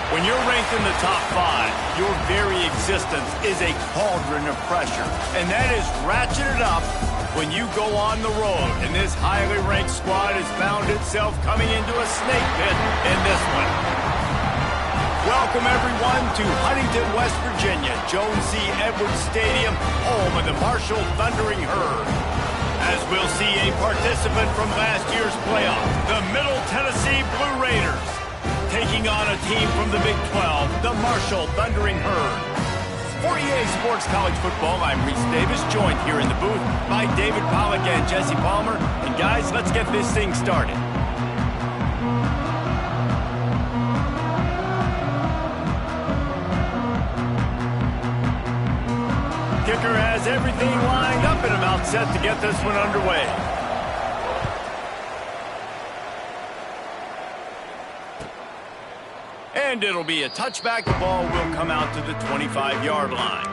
When you're ranked in the top 5, your very existence is a cauldron of pressure. And that is ratcheted up when you go on the road. And this highly ranked squad has found itself coming into a snake pit in this one. Welcome, everyone, to Huntington, West Virginia, Jones C. Edwards Stadium, home of the Marshall Thundering Herd. As we'll see a participant from last year's playoff, the Middle Tennessee Blue Raiders, taking on a team from the Big 12, the Marshall Thundering Herd. For EA Sports College Football, I'm Reese Davis, joined here in the booth by David Pollack and Jesse Palmer. And guys, let's get this thing started. Kicker has everything lined up and about set to get this one underway. And it'll be a touchback. The ball will come out to the 25-yard line.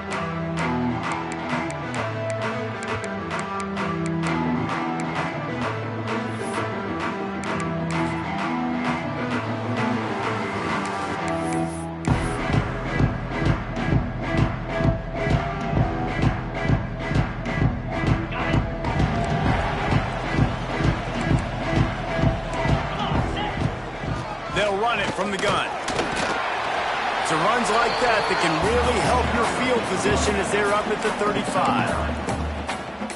They'll run it from the gun. It's runs like that can really help your field position as they're up at the 35.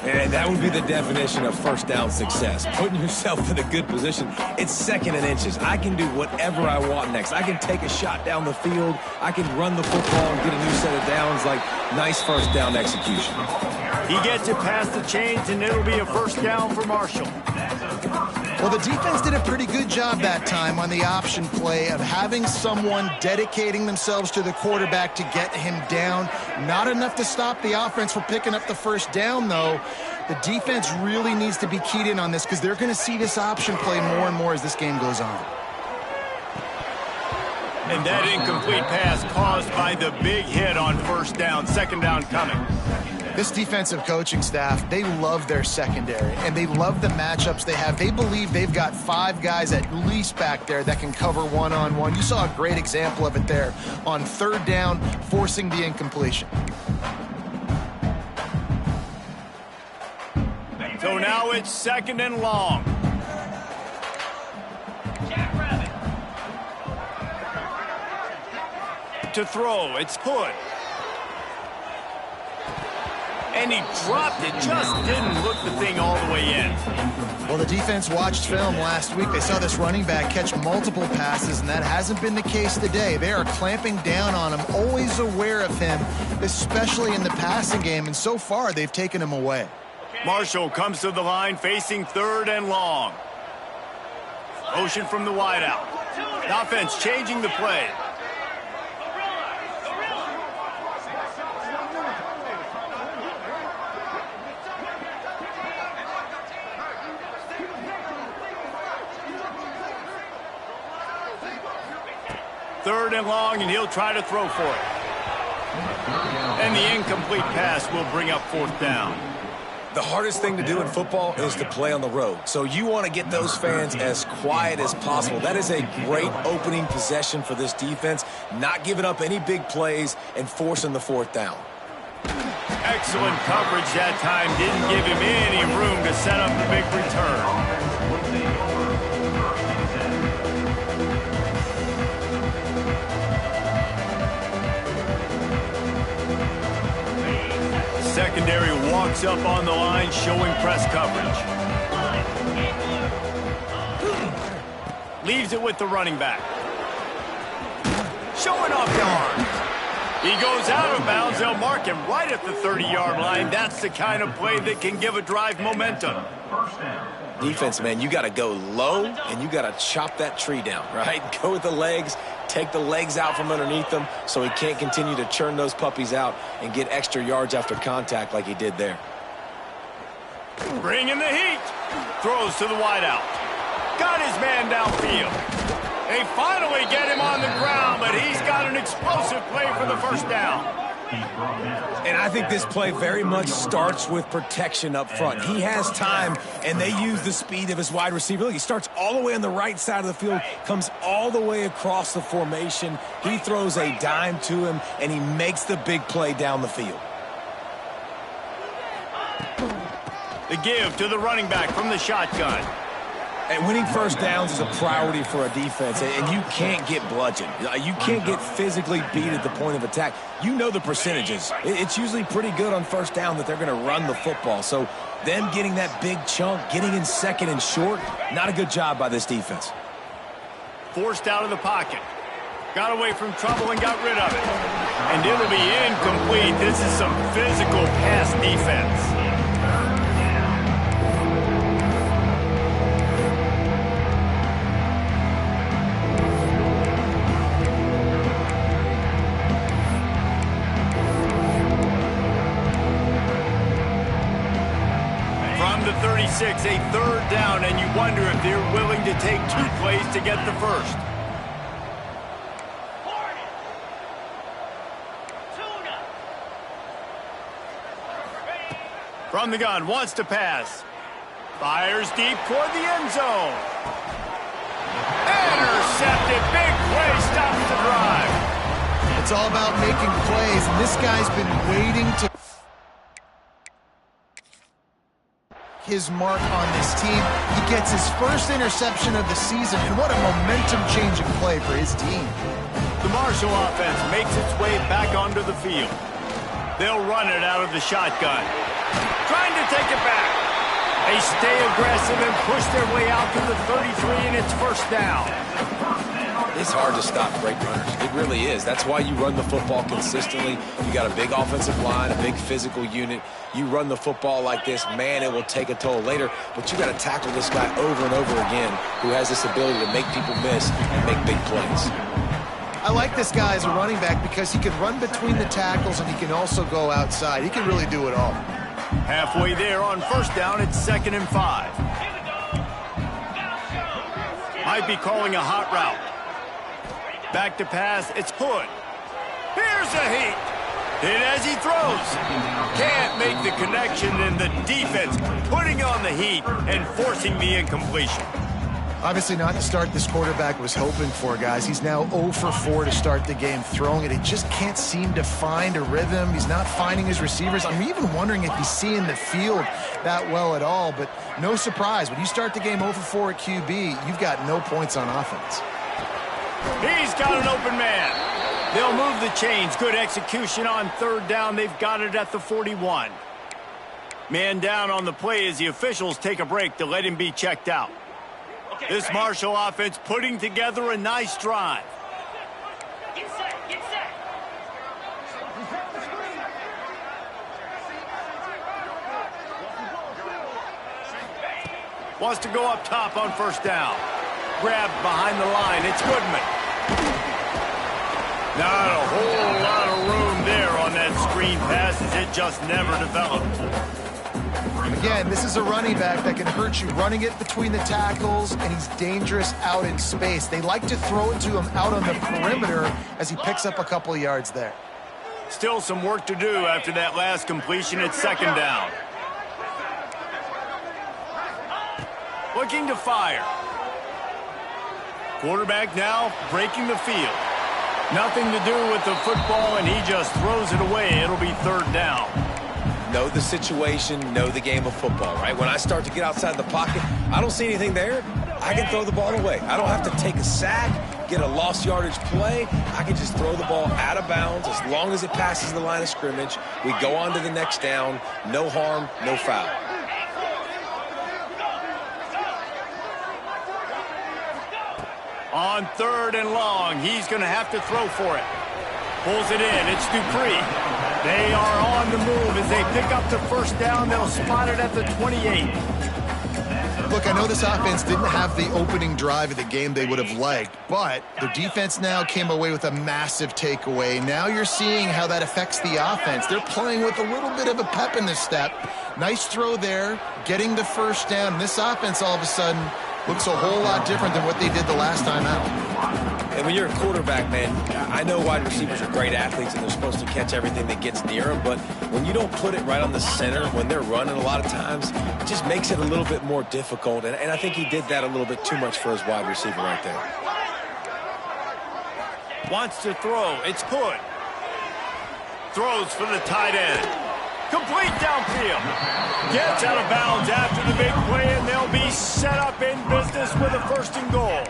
And that would be the definition of first down success. Putting yourself in a good position. It's second and inches. I can do whatever I want next. I can take a shot down the field. I can run the football and get a new set of downs. Like, nice first down execution. He gets it past the chains, and it'll be a first down for Marshall. Well, the defense did a pretty good job that time on the option play of having someone dedicating themselves to the quarterback to get him down. Not enough to stop the offense from picking up the first down, though. The defense really needs to be keyed in on this because they're going to see this option play more and more as this game goes on. And that incomplete pass caused by the big hit on first down, second down coming. This defensive coaching staff, they love their secondary, and they love the matchups they have. They believe they've got 5 guys at least back there that can cover one-on-one. You saw a great example of it there on third down, forcing the incompletion. So now it's second and long. To throw, it's Hood. And he dropped it, just didn't look the thing all the way in. Well, the defense watched film last week. They saw this running back catch multiple passes, and that hasn't been the case today. They are clamping down on him, always aware of him, especially in the passing game, and so far they've taken him away. Marshall comes to the line facing third and long. Motion from the wideout. The offense changing the play. Third and long, and he'll try to throw for it. And the incomplete pass will bring up fourth down. The hardest thing to do in football is to play on the road. So you want to get those fans as quiet as possible. That is a great opening possession for this defense, not giving up any big plays and forcing the fourth down. Excellent coverage that time. Didn't give him any room to set up the big return. backs up on the line, showing press coverage. Leaves it with the running back. Showing off the arms. He goes out of bounds. They'll mark him right at the 30-yard line. That's the kind of play that can give a drive momentum. Defense, man, you got to go low, and you got to chop that tree down, right? Go with the legs, take the legs out from underneath them so he can't continue to churn those puppies out and get extra yards after contact like he did there. Bringing the heat. Throws to the wideout. Got his man downfield. They finally get him on the ground, but he's got an explosive play for the first down. And I think this play very much starts with protection up front. He has time, and they use the speed of his wide receiver. Look, he starts all the way on the right side of the field, comes all the way across the formation. He throws a dime to him, and he makes the big play down the field. The give to the running back from the shotgun. And winning first downs is a priority for a defense, and you can't get bludgeoned. You can't get physically beat at the point of attack. You know the percentages. It's usually pretty good on first down that they're going to run the football. So them getting that big chunk, getting in second and short, not a good job by this defense. Forced out of the pocket. Got away from trouble and got rid of it. And it'll be incomplete. This is some physical pass defense. From the 36, a third down, and you wonder if they're willing to take 2 plays to get the first. From the gun, wants to pass. Fires deep toward the end zone. Intercepted, big play, stops the drive. It's all about making plays, and this guy's been waiting to his mark on this team. He gets his first interception of the season, and what a momentum-changing play for his team. The Marshall offense makes its way back onto the field. They'll run it out of the shotgun. Trying to take it back. They stay aggressive and push their way out to the 33, and it's first down. It's hard to stop great runners. It really is. That's why you run the football consistently. You got a big offensive line, a big physical unit. You run the football like this, man, it will take a toll later. But you got to tackle this guy over and over again who has this ability to make people miss and make big plays. I like this guy as a running back because he can run between the tackles and he can also go outside. He can really do it all. Halfway there on first down, it's 2nd and 5. Might be calling a hot route. Back to pass, it's Hood. Here's a heat. Hit as he throws. Can't make the connection, and the defense putting on the heat and forcing the incompletion. Obviously not the start this quarterback was hoping for, guys. He's now 0 for 4 to start the game throwing it. He just can't seem to find a rhythm. He's not finding his receivers. I'm even wondering if he's seeing the field that well at all, but no surprise. When you start the game 0 for 4 at QB, you've got no points on offense. He's got an open man. They'll move the chains. Good execution on third down. They've got it at the 41. Man down on the play as the officials take a break to let him be checked out. This Marshall offense putting together a nice drive. Get set, get set. Wants to go up top on first down. Grabbed behind the line. It's Goodman. Not a whole lot of room there on that screen pass as it just never developed. Again, this is a running back that can hurt you running it between the tackles, and he's dangerous out in space. They like to throw it to him out on the perimeter as he picks up a couple of yards there. Still some work to do after that last completion at 2nd down. Looking to fire. Quarterback now breaking the field. Nothing to do with the football, and he just throws it away. It'll be 3rd down. Know the situation, know the game of football, right? When I start to get outside the pocket, I don't see anything there. I I can throw the ball away. I don't have to take a sack, get a lost yardage play. I can just throw the ball out of bounds as long as it passes the line of scrimmage. We go on to the next down. No harm, no foul. On 3rd and long, he's going to have to throw for it. Pulls it in. It's Dupree. They are on the move as they pick up the first down. They'll spot it at the 28. Look, I know this offense didn't have the opening drive of the game they would have liked, but the defense now came away with a massive takeaway. Now you're seeing how that affects the offense. They're playing with a little bit of a pep in their step. Nice throw there, getting the first down. This offense all of a sudden looks a whole lot different than what they did the last time out. And when you're a quarterback, man, I know wide receivers are great athletes and they're supposed to catch everything that gets near them, but when you don't put it right on the center, when they're running a lot of times, it just makes it a little bit more difficult. And I think he did that a little bit too much for his wide receiver right there. Wants to throw. It's Hood. Throws for the tight end. Complete downfield. Gets out of bounds after the big play, and they'll be set up in business with a 1st and goal.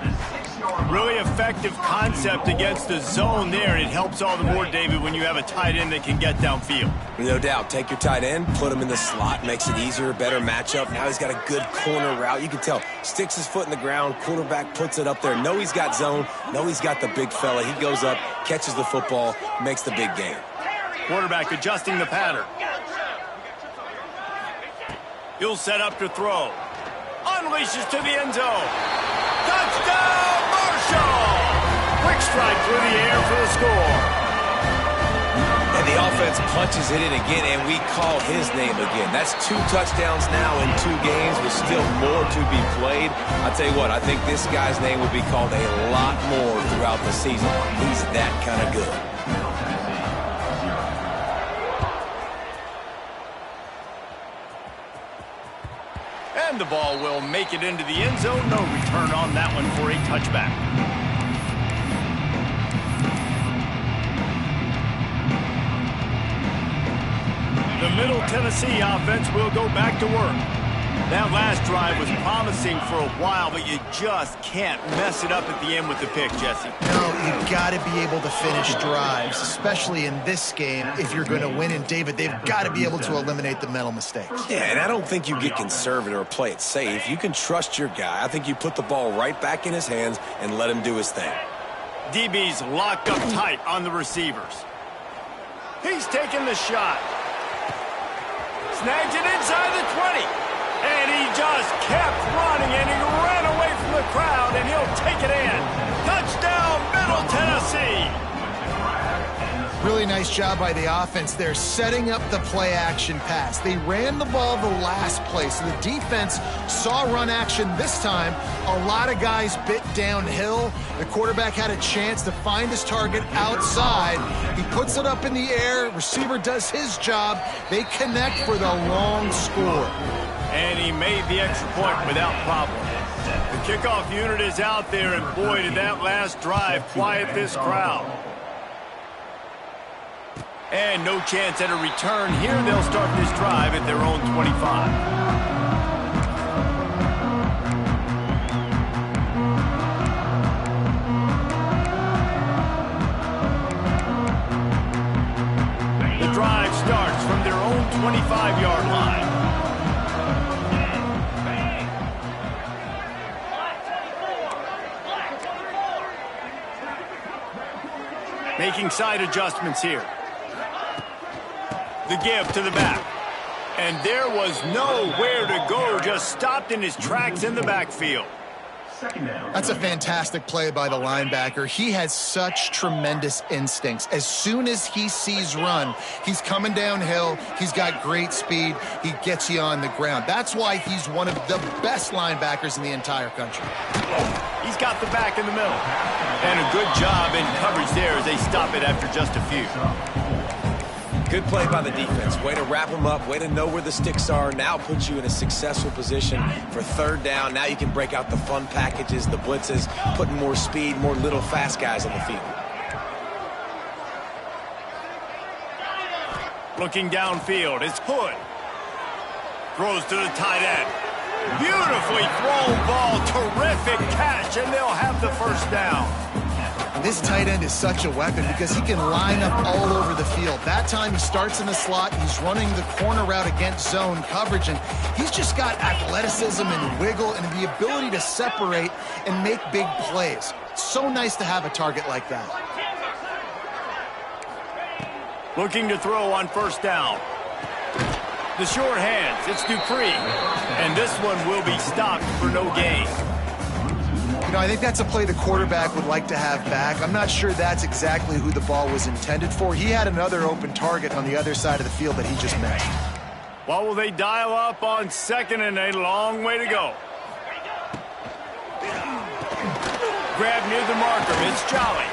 Really effective concept against the zone there, and it helps all the more, David, when you have a tight end that can get downfield. No doubt. Take your tight end, put him in the slot, makes it easier, better matchup. Now he's got a good corner route. You can tell, sticks his foot in the ground, quarterback puts it up there. Know he's got zone, know he's got the big fella. He goes up, catches the football, makes the big game. Quarterback adjusting the pattern. He'll set up to throw. Unleashes to the end zone. Touchdown, Marshall! Quick strike through the air for the score. And the offense punches it in again, and we call his name again. That's 2 touchdowns now in 2 games, with still more to be played. I'll tell you what, I think this guy's name would be called a lot more throughout the season. He's that kind of good. And the ball will make it into the end zone. No return on that one for a touchback. The Middle Tennessee offense will go back to work. That last drive was promising for a while, but you just can't mess it up at the end with the pick, Jesse. No, you've got to be able to finish drives, especially in this game. If you're going to win, and David, they've got to be able to eliminate the mental mistakes. Yeah, and I don't think you get conservative or play it safe. You can trust your guy. I think you put the ball right back in his hands and let him do his thing. DB's locked up tight on the receivers. He's taking the shot. Snags it inside the 20. And he just kept running, and he ran away from the crowd, and he'll take it in. Touchdown, Middle Tennessee. Really nice job by the offense there, setting up the play-action pass. They ran the ball the last play, so the defense saw run action this time. A lot of guys bit downhill. The quarterback had a chance to find his target outside. He puts it up in the air. Receiver does his job. They connect for the long score. And he made the extra point without problem. The kickoff unit is out there, and boy, did that last drive quiet this crowd. And no chance at a return here. They'll start this drive at their own 25. The drive starts from their own 25-yard line. Making side adjustments here. The give to the back. And there was nowhere to go, just stopped in his tracks in the backfield. That's a fantastic play by the linebacker. He has such tremendous instincts. As soon as he sees run, he's coming downhill. He's got great speed. He gets you on the ground. That's why he's one of the best linebackers in the entire country. He's got the back in the middle. And a good job in coverage there as they stop it after just a few. Good play by the defense. Way to wrap them up. Way to know where the sticks are. Now puts you in a successful position for 3rd down. Now you can break out the fun packages, the blitzes, putting more speed, more little fast guys on the field. Looking downfield, it's Hood. Throws to the tight end. Beautifully thrown ball. Terrific catch, and they'll have the first down. This tight end is such a weapon because he can line up all over the field. That time he starts in the slot. He's running the corner route against zone coverage, and he's just got athleticism and wiggle and the ability to separate and make big plays. It's so nice to have a target like that. Looking to throw on first down. The short hands, it's Dupree. And this one will be stopped for no gain. You know, I think that's a play the quarterback would like to have back. I'm not sure that's exactly who the ball was intended for. He had another open target on the other side of the field that he just missed. What will they dial up on second and a long way to go? Grab near the marker, it's Jolly.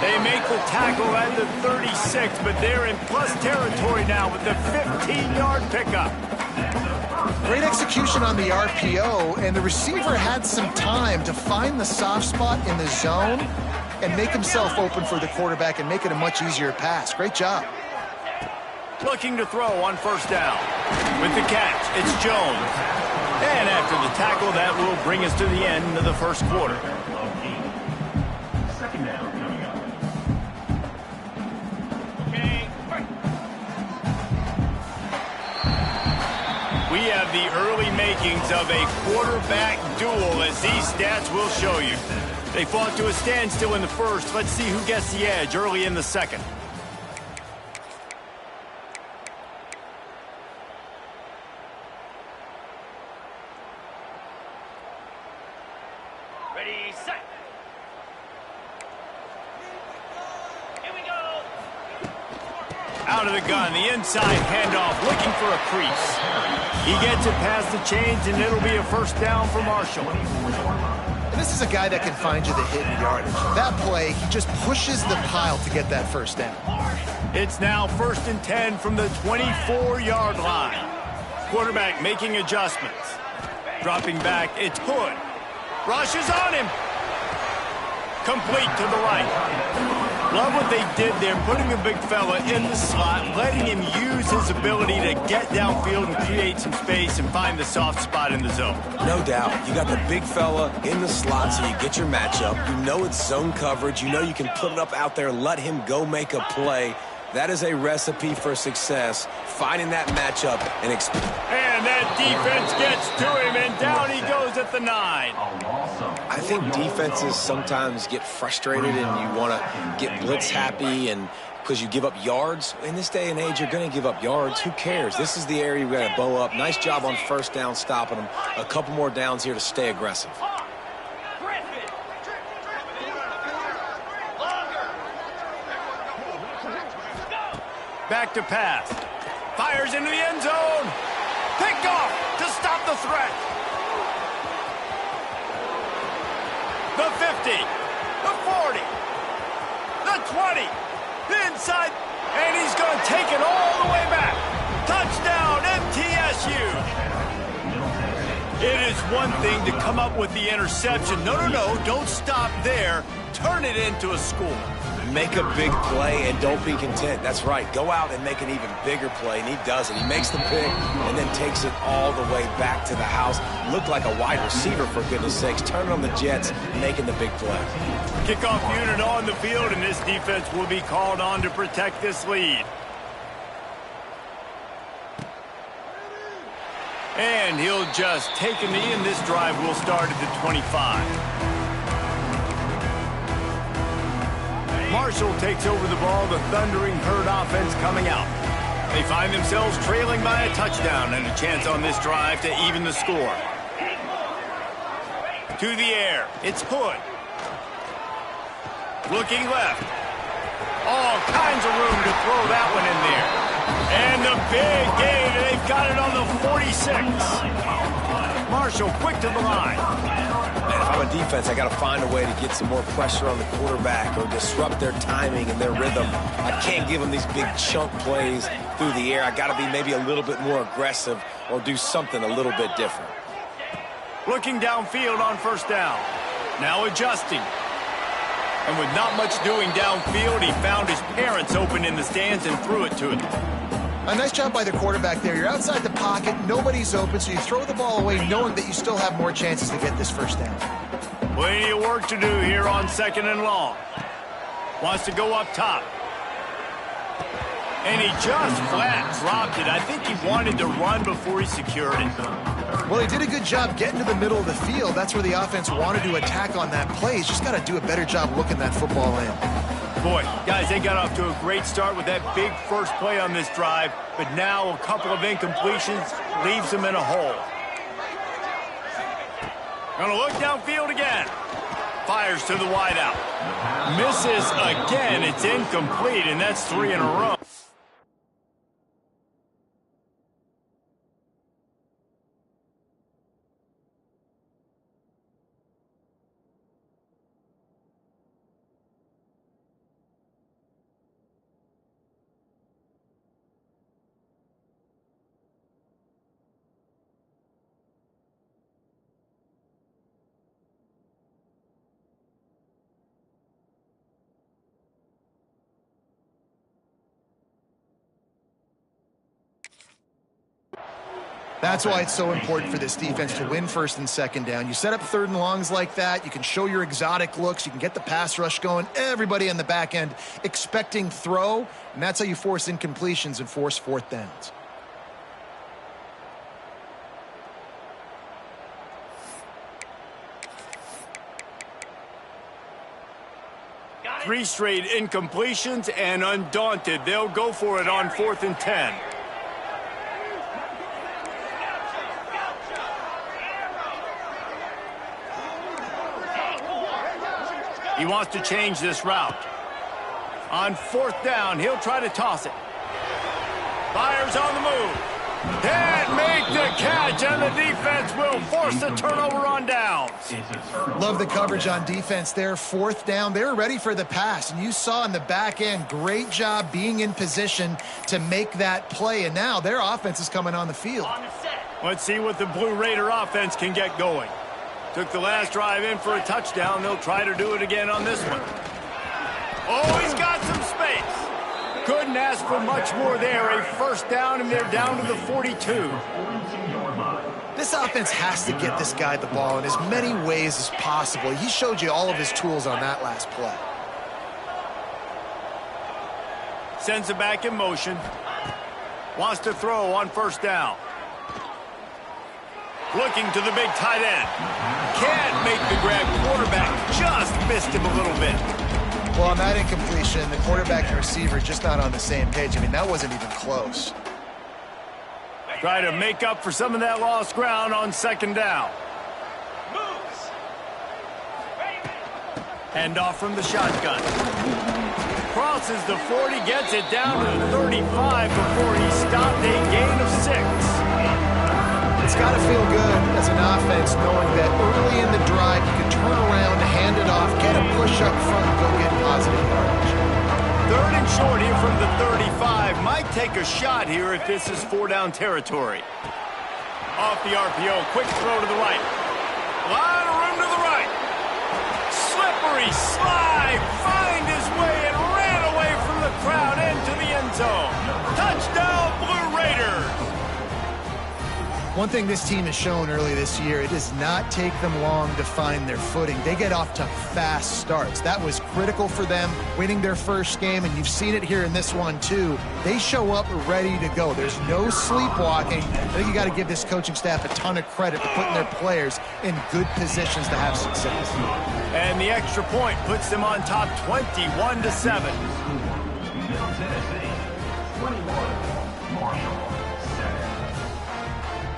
They make the tackle at the 36, but they're in plus territory now with the 15-yard pickup. Great execution on the RPO, and the receiver had some time to find the soft spot in the zone and make himself open for the quarterback and make it a much easier pass. Great job. Looking to throw on first down. With the catch, it's Jones. And after the tackle, that will bring us to the end of the first quarter. Second down coming up. We have the early makings of a quarterback duel, as these stats will show you. They fought to a standstill in the first. Let's see who gets the edge early in the second. Ready, set. Here we go. Out of the gun, the inside handoff, looking for a crease. He gets it past the chains, and it'll be a first down for Marshall. And this is a guy that can find you the hidden yardage. That play, he just pushes the pile to get that first down. It's now 1st and 10 from the 24-yard line. Quarterback making adjustments. Dropping back, it's Hood. Rushes on him. Complete to the right. Love what they did there, putting a big fella in the slot, letting him use his ability to get downfield and create some space and find the soft spot in the zone. No doubt. You got the big fella in the slot, so you get your matchup. You know it's zone coverage. You know you can put it up out there, let him go make a play. That is a recipe for success, finding that matchup and And that defense gets to him, and down he goes at the 9. I think defenses sometimes get frustrated and you want to get blitz happy and because you give up yards. In this day and age, you're going to give up yards. Who cares? This is the area we got to bow up. Nice job on first down stopping them. A couple more downs here to stay aggressive. Back to pass. Fires into the end zone. Picked off to stop the threat. The 50. The 40. The 20. The inside. And he's going to take it all the way back. Touchdown, MTSU. It is one thing to come up with the interception. No, don't stop there. Turn it into a score. Make a big play and don't be content. That's right. Go out and make an even bigger play, and he does it. He makes the pick and then takes it all the way back to the house. Looked like a wide receiver, for goodness sakes. Turning on the Jets, making the big play. Kickoff unit on the field, and this defense will be called on to protect this lead. And he'll just take a knee, and this drive will start at the 25. Marshall takes over the ball, the thundering herd offense coming out. They find themselves trailing by a touchdown and a chance on this drive to even the score. To the air, it's Hood. Looking left. All kinds of room to throw that one in there. And the big gain, they've got it on the 46. Marshall quick to the line. Man, if I'm a defense, I got to find a way to get some more pressure on the quarterback or disrupt their timing and their rhythm. I can't give them these big chunk plays through the air. I got to be maybe a little bit more aggressive or do something a little bit different. Looking downfield on first down. Now adjusting. And with not much doing downfield, he found his parents open in the stands and threw it to him. A nice job by the quarterback there. You're outside the pocket, nobody's open, so you throw the ball away knowing that you still have more chances to get this first down. Plenty of work to do here on 2nd and long. Wants to go up top. And he just flat dropped it. I think he wanted to run before he secured it. Well, he did a good job getting to the middle of the field. That's where the offense wanted to attack on that play. He's just got to do a better job looking that football in. Boy, guys, they got off to a great start with that big first play on this drive, but now a couple of incompletions leaves them in a hole. Gonna look downfield again. Fires to the wideout. Misses again. It's incomplete, and that's 3 in a row. That's why it's so important for this defense to win 1st and 2nd down. You set up 3rd and longs like that. You can show your exotic looks. You can get the pass rush going. Everybody on the back end expecting throw, and that's how you force incompletions and force 4th downs. Three straight incompletions, and undaunted, they'll go for it on 4th and 10. He wants to change this route. On 4th down, he'll try to toss it. Fires on the move. Can't make the catch, and the defense will force the turnover on downs. Love the coverage on defense there. 4th down, they were ready for the pass, and you saw in the back end, great job being in position to make that play, and now their offense is coming on the field. Let's see what the Blue Raider offense can get going. Took the last drive in for a touchdown. They'll try to do it again on this one. Oh, he's got some space. Couldn't ask for much more there. A 1st down, and they're down to the 42. This offense has to get this guy the ball in as many ways as possible. He showed you all of his tools on that last play. Sends it back in motion. Wants to throw on 1st down. Looking to the big tight end. Can't make the grab. Quarterback just missed him a little bit. Well, on that incompletion, the quarterback and receiver just not on the same page. I mean, that wasn't even close. Try to make up for some of that lost ground on 2nd down. Hand off from the shotgun. Crosses the 40, gets it down to the 35 before he stopped. A gain of 6. It's got to feel good as an offense knowing that early in the drive you can turn around, hand it off, get a push up front, and go get positive yardage. 3rd and short here from the 35. Might take a shot here if this is 4-down territory. Off the RPO, quick throw to the right. A lot of room to the right. Slippery slide, find his way and ran away from the crowd into the end zone. Touchdown, Blue Raiders. One thing this team has shown early this year, it does not take them long to find their footing. They get off to fast starts. That was critical for them, winning their first game, and you've seen it here in this one too. They show up ready to go. There's no sleepwalking. I think you got to give this coaching staff a ton of credit for putting their players in good positions to have success. And the extra point puts them on top 21-7.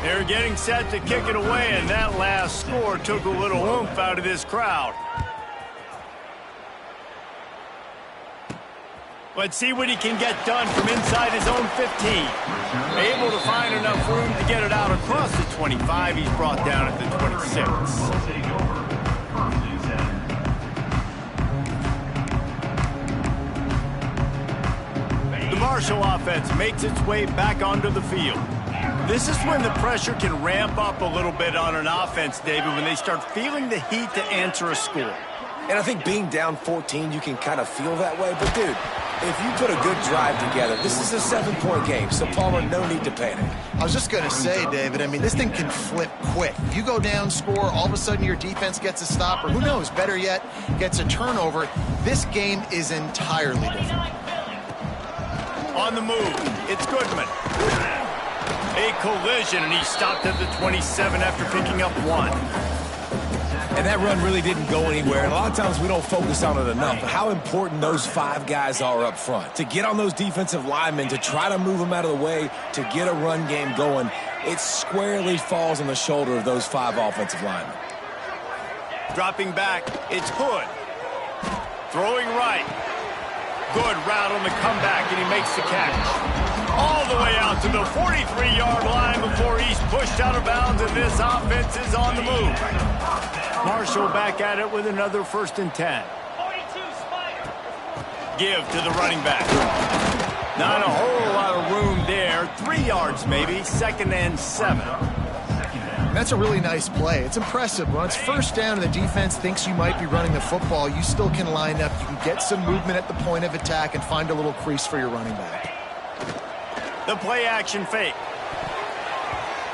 They're getting set to kick it away, and that last score took a little oomph out of this crowd. Let's see what he can get done from inside his own 15. Able to find enough room to get it out across the 25. He's brought down at the 26. The Marshall offense makes its way back onto the field. This is when the pressure can ramp up a little bit on an offense, David, when they start feeling the heat to answer a score. And I think being down 14, you can kind of feel that way. But, dude, if you put a good drive together, this is a 7-point game. So, Palmer, no need to panic. I was just going to say, David, I mean, this thing can flip quick. You go down, score, all of a sudden your defense gets a stop, or who knows, better yet, gets a turnover. This game is entirely different. On the move, it's Goodman. A collision, and he stopped at the 27 after picking up 1. And that run really didn't go anywhere. And a lot of times we don't focus on it enough. But how important those 5 guys are up front. To get on those defensive linemen, to try to move them out of the way, to get a run game going, it squarely falls on the shoulder of those 5 offensive linemen. Dropping back, it's Hood. Throwing right. Good route on the comeback, and he makes the catch. All the way out to the 43-yard line before he's pushed out of bounds, and this offense is on the move. Marshall back at it with another 1st and 10. 42 Spider. Give to the running back. Not a whole lot of room there. 3 yards maybe. 2nd and 7. That's a really nice play. It's impressive. When it's 1st down and the defense thinks you might be running the football, you still can line up. You can get some movement at the point of attack and find a little crease for your running back. The play action fake.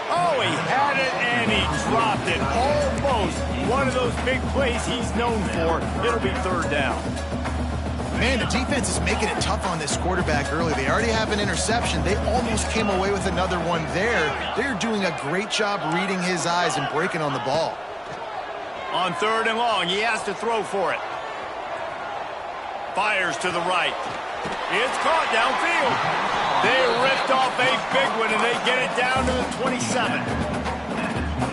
Oh, he had it and he dropped it. Almost one of those big plays he's known for. It'll be 3rd down. Man, the defense is making it tough on this quarterback early. They already have an interception. They almost came away with another one there. They're doing a great job reading his eyes and breaking on the ball. On 3rd and long, he has to throw for it. Fires to the right. It's caught downfield. They ripped off a big one, and they get it down to the 27.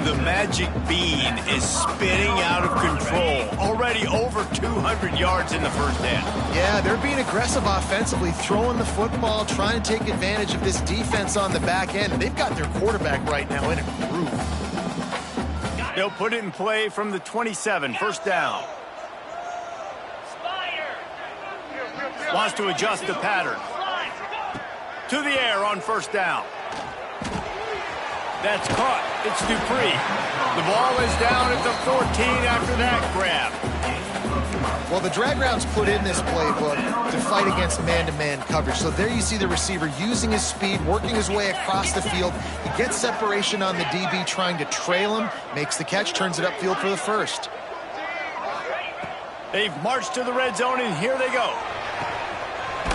The magic bean is spinning out of control. Already over 200 yards in the 1st half. Yeah, they're being aggressive offensively, throwing the football, trying to take advantage of this defense on the back end. They've got their quarterback right now in a groove. They'll put it in play from the 27, 1st down. Wants to adjust the pattern. To the air on 1st down. That's caught. It's Dupree. The ball is down at the 14 after that grab. Well, the drag route's put in this playbook to fight against man-to-man coverage. So there you see the receiver using his speed, working his way across the field. He gets separation on the DB, trying to trail him, makes the catch, turns it upfield for the 1st. They've marched to the red zone, and here they go.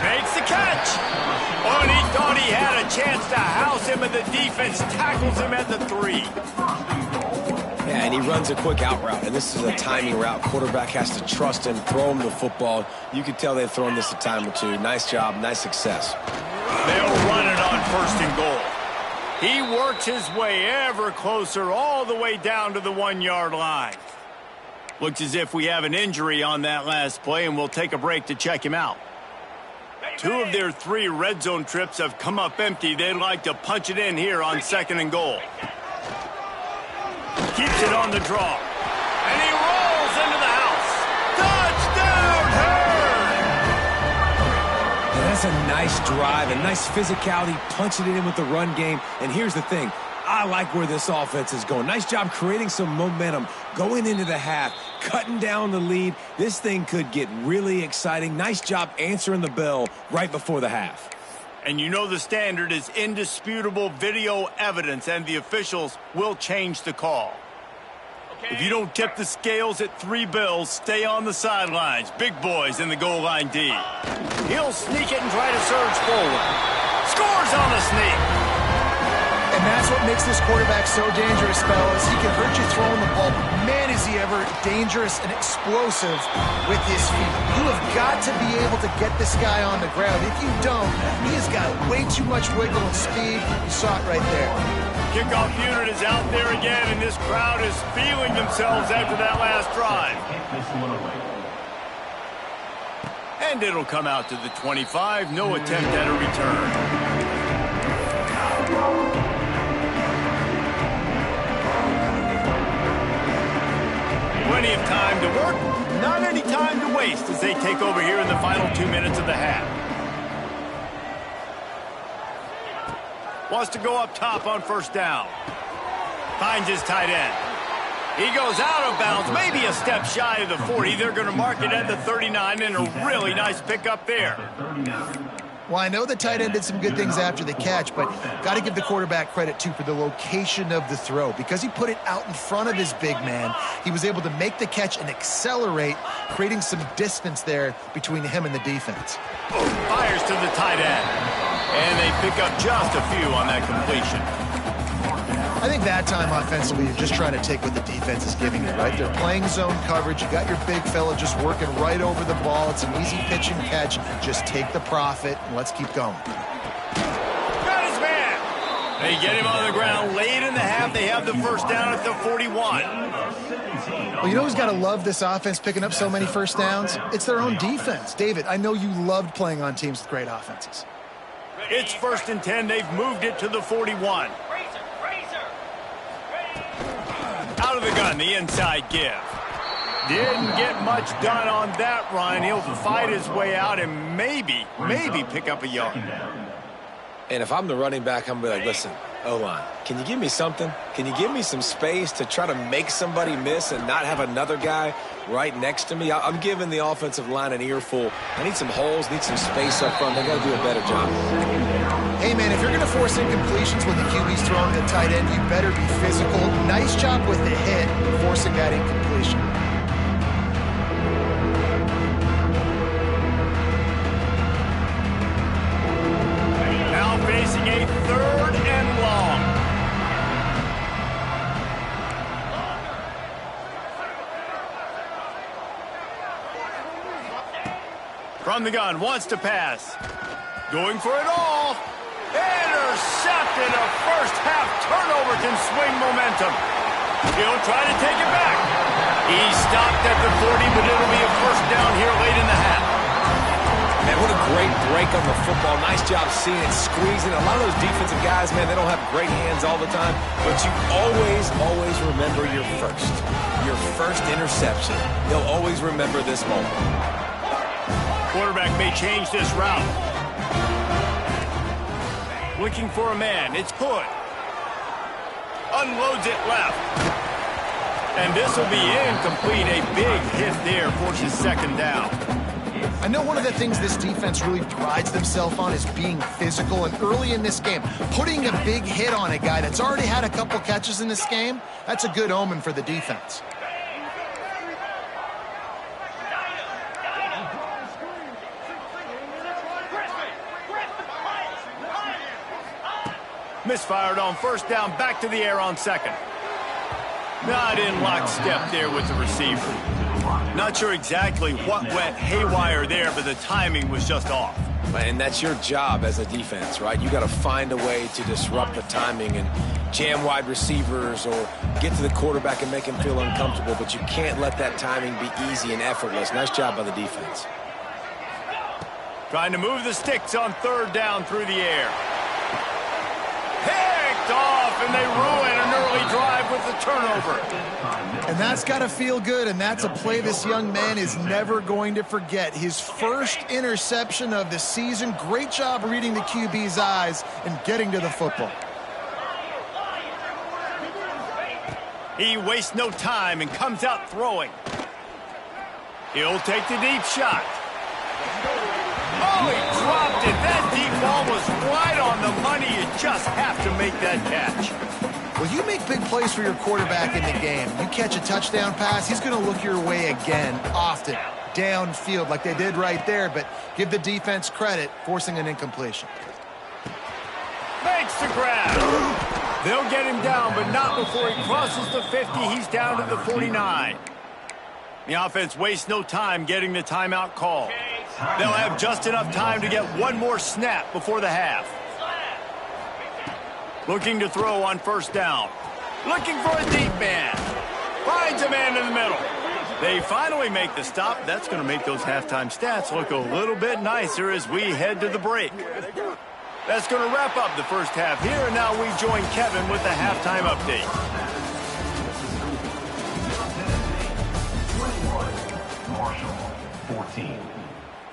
Makes the catch. Oh, and he thought he had a chance to house him, and the defense tackles him at the 3. Yeah, and he runs a quick out route, and this is a timing route. Quarterback has to trust him, throw him the football. You can tell they've thrown this a time or 2. Nice job, nice success. They'll run it on 1st and goal. He works his way ever closer all the way down to the 1-yard line. Looks as if we have an injury on that last play, and we'll take a break to check him out. 2 of their 3 red zone trips have come up empty. They'd like to punch it in here on 2nd and goal. Keeps it on the draw. And he rolls into the house. Touchdown, Herd! And that's a nice drive, a nice physicality, punching it in with the run game. And here's the thing. I like where this offense is going. Nice job creating some momentum, going into the half, cutting down the lead. This thing could get really exciting. Nice job answering the bell right before the half. And you know the standard is indisputable video evidence, and the officials will change the call. If you don't tip the scales at 3 bills, stay on the sidelines. Big boys in the goal line D. He'll sneak it and try to surge forward. Scores on the sneak. And that's what makes this quarterback so dangerous, fellas. He can hurt you throwing the ball. Man, is he ever dangerous and explosive with his feet. You have got to be able to get this guy on the ground. If you don't, he has got way too much wiggle and speed. You saw it right there. Kickoff unit is out there again, and this crowd is feeling themselves after that last drive. And it'll come out to the 25. No attempt at a return. Plenty of time to work, not any time to waste as they take over here in the final 2 minutes of the half. Wants to go up top on 1st down. Finds his tight end. He goes out of bounds, maybe a step shy of the 40. They're going to mark it at the 39, and a really nice pickup there. Well, I know the tight end did some good things after the catch, but got to give the quarterback credit, too, for the location of the throw. Because he put it out in front of his big man, he was able to make the catch and accelerate, creating some distance there between him and the defense. Fires to the tight end, and they pick up just a few on that completion. I think that time offensively, you're just trying to take what the defense is giving you, right? They're playing zone coverage. You got your big fella just working right over the ball. It's an easy pitch and catch. Just take the profit, and let's keep going. Got his man. They get him on the ground late in the half. They have the first down at the 41. Well, you know who's got to love this offense picking up so many first downs? It's their own defense. David, I know you loved playing on teams with great offenses. It's 1st and 10. They've moved it to the 41. Out of the gun, the inside give. Didn't get much done on that run. He'll fight his way out and maybe pick up a yard. And if I'm the running back, I'm going to be like, listen, O-line, can you give me something? Can you give me some space to try to make somebody miss and not have another guy right next to me? I'm giving the offensive line an earful. I need some holes, need some space up front. They got to do a better job. Hey, man, if you're going to force incompletions when the QB's throwing the tight end, you better be physical. Nice job with the hit, forcing that incompletion. Now facing a 3rd and long. From the gun, wants to pass. Going for it all. Intercepted. A first-half turnover can swing momentum. He'll try to take it back. He stopped at the 40, but it'll be a first down here late in the half. Man, what a great break on the football. Nice job seeing it, squeezing. A lot of those defensive guys, man, they don't have great hands all the time, but you always remember your first interception. You'll always remember this moment. Quarterback may change this route. Looking for a man. It's Hood. Unloads it left. And this will be incomplete. A big hit there forces 2nd down. I know one of the things this defense really prides themselves on is being physical. And early in this game, putting a big hit on a guy that's already had a couple catches in this game, that's a good omen for the defense. Misfired on 1st down, back to the air on 2nd. Not in lockstep there with the receiver. Not sure exactly what went haywire there, but the timing was just off. And that's your job as a defense, right? You got to find a way to disrupt the timing and jam wide receivers or get to the quarterback and make him feel uncomfortable, but you can't let that timing be easy and effortless. Nice job by the defense. Trying to move the sticks on 3rd down through the air. Picked off, and they ruin an early drive with the turnover. And that's got to feel good, and that's a play this young man is never going to forget. His first interception of the season. Great job reading the QB's eyes and getting to the football. He wastes no time and comes out throwing. He'll take the deep shot. Oh, he dropped it. That deep ball was right on the money. You just have to make that catch. Well, you make big plays for your quarterback in the game. You catch a touchdown pass, he's going to look your way again, often, downfield like they did right there, but give the defense credit, forcing an incompletion. Makes the grab. They'll get him down, but not before he crosses the 50. He's down to the 49. The offense wastes no time getting the timeout call. They'll have just enough time to get one more snap before the half. Looking to throw on 1st down. Looking for a deep man. Finds a man in the middle. They finally make the stop. That's going to make those halftime stats look a little bit nicer as we head to the break. That's going to wrap up the first half here, and now we join Kevin with the halftime update.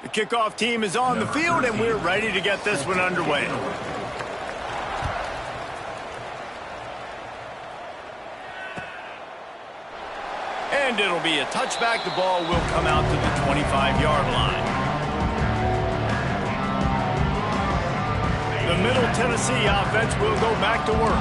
The kickoff team is on the field, and we're ready to get this one underway. And it'll be a touchback. The ball will come out to the 25-yard line. The Middle Tennessee offense will go back to work.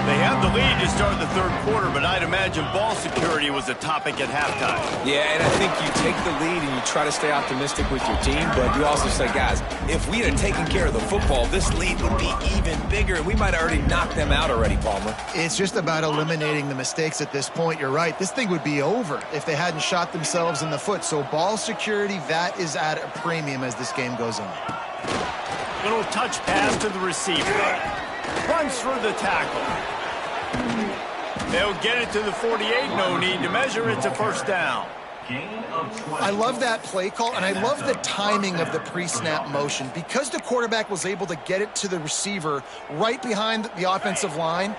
They have the lead to start the third quarter, but I'd imagine ball security was a topic at halftime. Yeah, and I think you take the lead and you try to stay optimistic with your team, but you also say, guys, if we had taken care of the football, this lead would be even bigger, and we might have already knocked them out already, Palmer. It's just about eliminating the mistakes at this point. You're right. This thing would be over if they hadn't shot themselves in the foot. So ball security, that is at a premium as this game goes on. Little touch pass to the receiver. Runs through the tackle. They'll get it to the 48. No need to measure. It's a first down. I love that play call, and I love the timing of the pre-snap motion. Because the quarterback was able to get it to the receiver right behind the offensive line,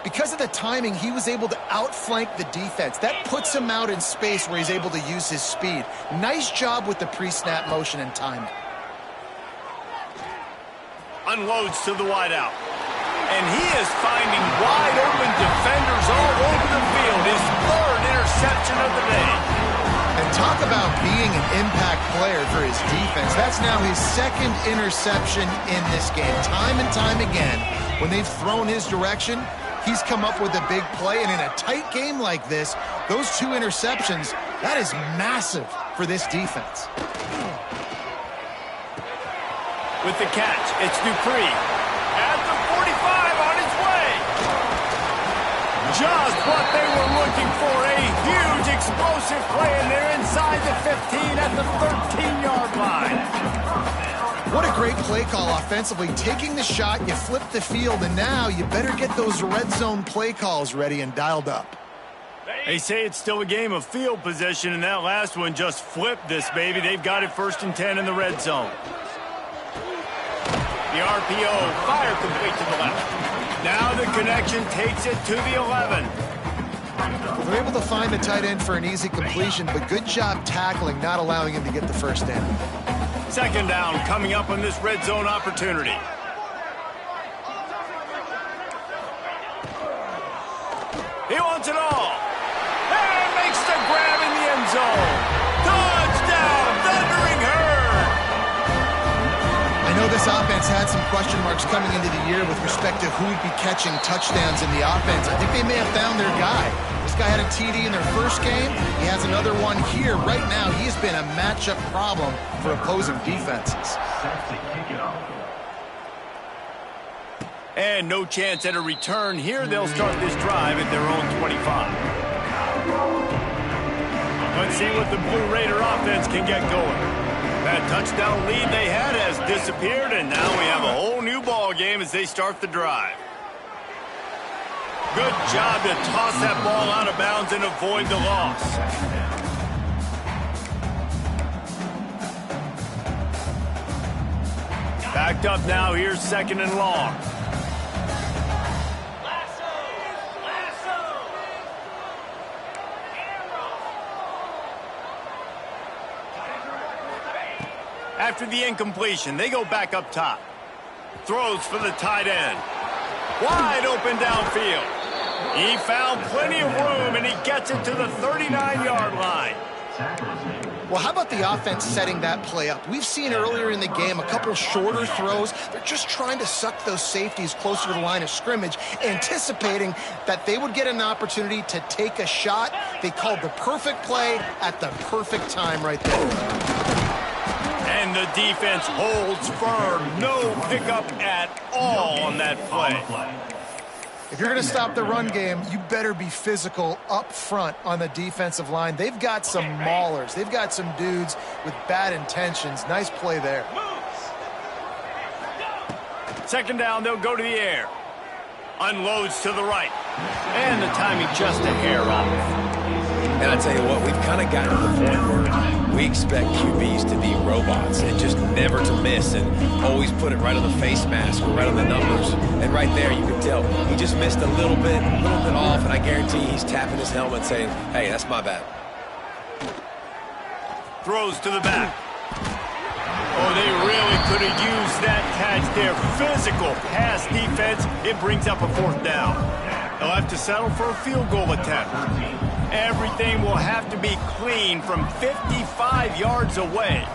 because of the timing, he was able to outflank the defense. That puts him out in space where he's able to use his speed. Nice job with the pre-snap motion and timing. Unloads to the wideout. And he is finding wide open defenders all over the field. His third interception of the day. And talk about being an impact player for his defense. That's now his second interception in this game. Time and time again, when they've thrown his direction, he's come up with a big play. And in a tight game like this, those two interceptions, that is massive for this defense. With the catch, it's Dupree. At the 45 on his way. Just what they were looking for. A huge explosive play, and they're inside the 15 at the 13-yard line. What a great play call offensively. Taking the shot, you flip the field, and now you better get those red zone play calls ready and dialed up. They say it's still a game of field position, and that last one just flipped this baby. They've got it 1st and 10 in the red zone. The RPO, fire complete to the left. Now the connection takes it to the 11. Well, they're able to find the tight end for an easy completion, but good job tackling, not allowing him to get the first down. 2nd down coming up on this red zone opportunity. He wants it all. And makes the grab in the end zone. Touchdown, Thundering Herd. I know this offense had some question marks coming into the year with respect to who would be catching touchdowns in the offense. I think they may have found their guy. This guy had a TD in their first game. He has another one here. Right now, he's been a matchup problem for opposing defenses. And no chance at a return here. They'll start this drive at their own 25. Let's see what the Blue Raider offense can get going. That touchdown lead they had has disappeared, and now we have a whole new ball game as they start the drive. Good job to toss that ball out of bounds and avoid the loss. Backed up now. Here's 2nd and long. After the incompletion, they go back up top. Throws for the tight end. Wide open downfield. He found plenty of room, and he gets it to the 39-yard line. Well, how about the offense setting that play up? We've seen earlier in the game a couple shorter throws. They're just trying to suck those safeties closer to the line of scrimmage, anticipating that they would get an opportunity to take a shot. They called the perfect play at the perfect time right there. And the defense holds firm. No pickup at all on that play. If you're going to stop the run game, you better be physical up front on the defensive line. They've got some maulers. They've got some dudes with bad intentions. Nice play there. 2nd down, they'll go to the air. Unloads to the right. And the timing just a hair off. And I tell you what, we've kind of gotten to the point where we expect QBs to be robots and just never to miss and always put it right on the face mask or right on the numbers. And right there, you can tell he just missed a little bit off, and I guarantee he's tapping his helmet saying, hey, that's my bad. Throws to the back. Oh, they really could have used that catch there. Physical pass defense. It brings up a 4th down. They'll have to settle for a field goal attempt. Everything will have to be clean from 55 yards away.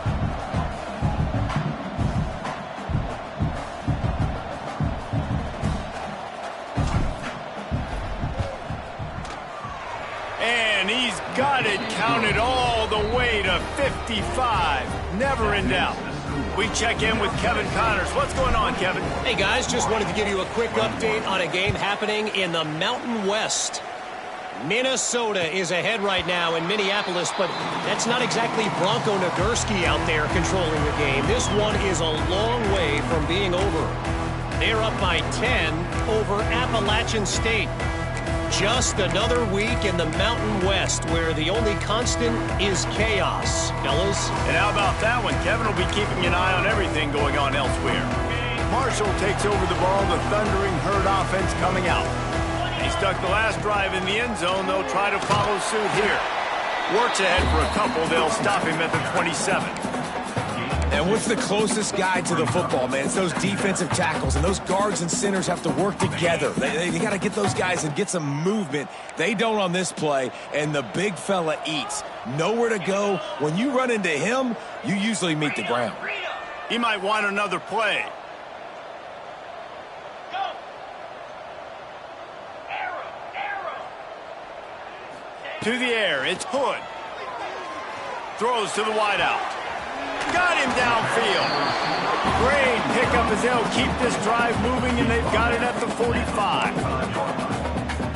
And he's got it counted all the way to 55. Never in doubt. We check in with Kevin Connors. What's going on, Kevin? Hey, guys, just wanted to give you a quick update on a game happening in the Mountain West. Minnesota is ahead right now in Minneapolis, but that's not exactly Bronco Nagurski out there controlling the game. This one is a long way from being over. They're up by 10 over Appalachian State. Just another week in the Mountain West where the only constant is chaos, fellas. And how about that one? Kevin will be keeping an eye on everything going on elsewhere. Marshall takes over the ball, the thundering herd offense coming out. He stuck the last drive in the end zone. They'll try to follow suit here. Works ahead for a couple. They'll stop him at the 27. And what's the closest guy to the football, man? It's those defensive tackles, and those guards and centers have to work together. They got to get those guys and get some movement. They don't on this play, and the big fella eats. Nowhere to go. When you run into him, you usually meet the ground. He might want another play. To the air, it's Hood. Throws to the wideout. Got him downfield. Great pickup as they'll keep this drive moving, and they've got it at the 45.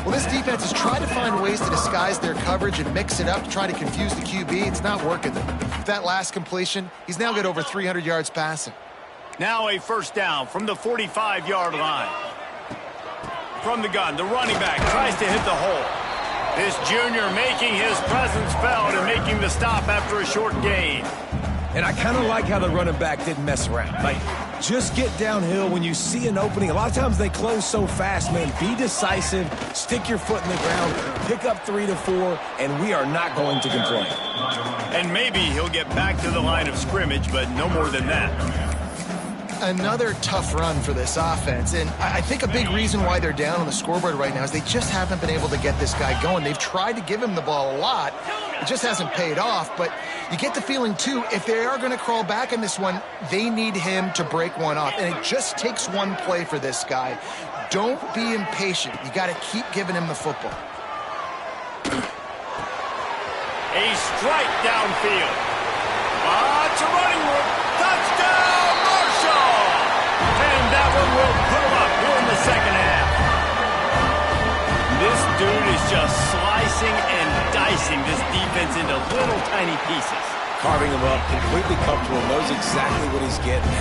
Well, this defense has tried to find ways to disguise their coverage and mix it up to try to confuse the QB. It's not working. That last completion, he's now got over 300 yards passing. Now a first down from the 45-yard line. From the gun, the running back tries to hit the hole. This junior making his presence felt and making the stop after a short gain. And I kind of like how the running back didn't mess around. Like, just get downhill when you see an opening. A lot of times they close so fast, man. Be decisive, stick your foot in the ground, pick up 3 to 4, and we are not going to complain. And maybe he'll get back to the line of scrimmage, but no more than that. Another tough run for this offense, and I think a big reason why they're down on the scoreboard right now is they just haven't been able to get this guy going. They've tried to give him the ball a lot. It just hasn't paid off, but you get the feeling, too, if they are going to crawl back in this one, they need him to break one off, and it just takes one play for this guy. Don't be impatient. You got to keep giving him the football. A strike downfield. It's a running one. Touchdown, Marshall! And that one will put him up here in the second half. This dude is just slicing and dicing this defense into little tiny pieces. Carving him up, completely comfortable, knows exactly what he's getting.